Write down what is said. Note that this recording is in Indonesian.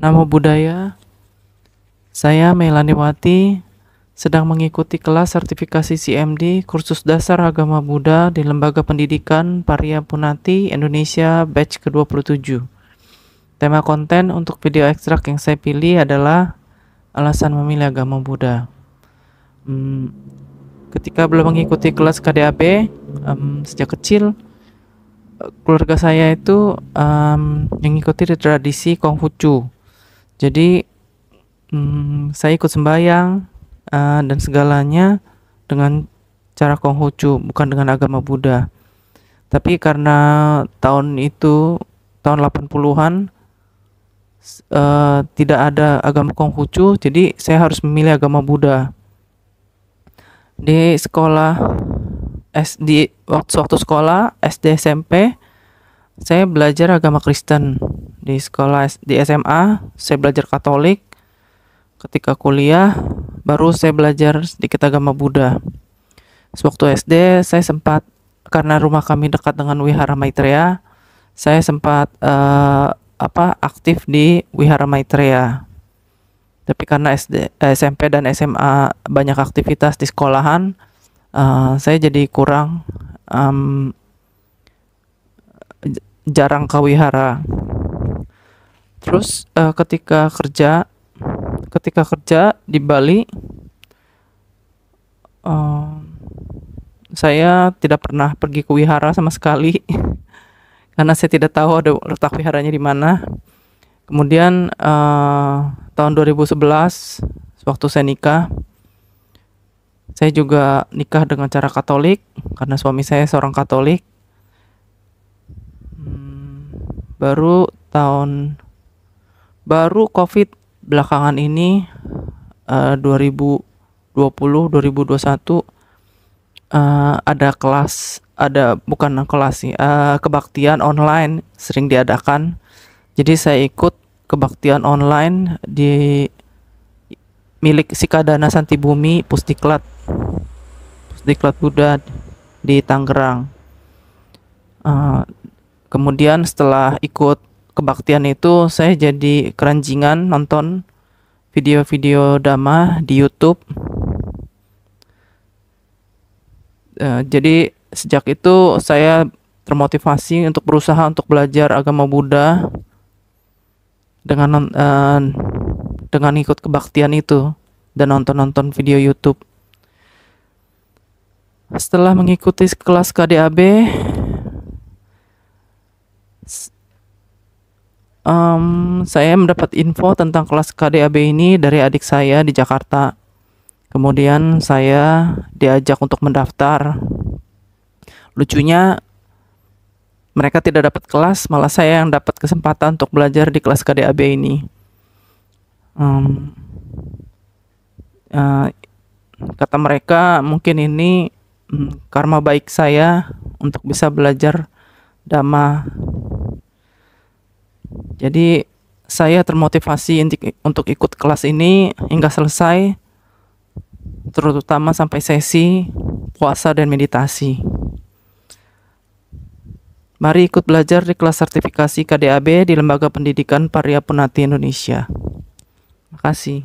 Namo Buddhaya, saya Melaniwati sedang mengikuti kelas sertifikasi CMD Kursus Dasar Agama Buddha di Lembaga Pendidikan Parya Punati Indonesia batch ke-27. Tema konten untuk video ekstrak yang saya pilih adalah alasan memilih agama Buddha. Ketika belum mengikuti kelas KDAB, sejak kecil keluarga saya itu mengikuti tradisi Konghucu. Jadi saya ikut sembahyang dan segalanya dengan cara Konghucu, bukan dengan agama Buddha. Tapi karena tahun itu, tahun 80-an, tidak ada agama Konghucu, jadi saya harus memilih agama Buddha. Di sekolah, waktu sekolah SD SMP, saya belajar agama Kristen. Di SMA, saya belajar Katolik. Ketika kuliah, baru saya belajar sedikit agama Buddha. Sewaktu SD, saya sempat, karena rumah kami dekat dengan Wihara Maitreya, saya sempat aktif di Wihara Maitreya. Tapi karena SMP dan SMA banyak aktivitas di sekolahan, saya jadi kurang jarang ke wihara. Terus ketika kerja di Bali, saya tidak pernah pergi ke wihara sama sekali karena saya tidak tahu ada letak wiharanya di mana. Kemudian tahun 2011 waktu saya nikah, saya juga nikah dengan cara Katolik karena suami saya seorang Katolik. Baru COVID belakangan ini 2020-2021 kebaktian online sering diadakan. Jadi saya ikut kebaktian online di milik Sikadana Santibumi Pusdiklat Buddha di Tangerang. Kemudian setelah ikut kebaktian itu, saya jadi keranjingan nonton video-video Dhamma di YouTube. Jadi sejak itu saya termotivasi untuk berusaha untuk belajar agama Buddha dengan ikut kebaktian itu dan nonton video YouTube. Setelah mengikuti kelas KDAB, saya mendapat info tentang kelas KDAB ini dari adik saya di Jakarta. Kemudian saya diajak untuk mendaftar. Lucunya, mereka tidak dapat kelas, malah saya yang dapat kesempatan untuk belajar di kelas KDAB ini. Kata mereka, mungkin ini karma baik saya untuk bisa belajar Dhamma. Jadi saya termotivasi untuk ikut kelas ini hingga selesai, terutama sampai sesi puasa dan meditasi. Mari ikut belajar di kelas sertifikasi KDAB di Lembaga Pendidikan Parya Punati Indonesia. Terima kasih.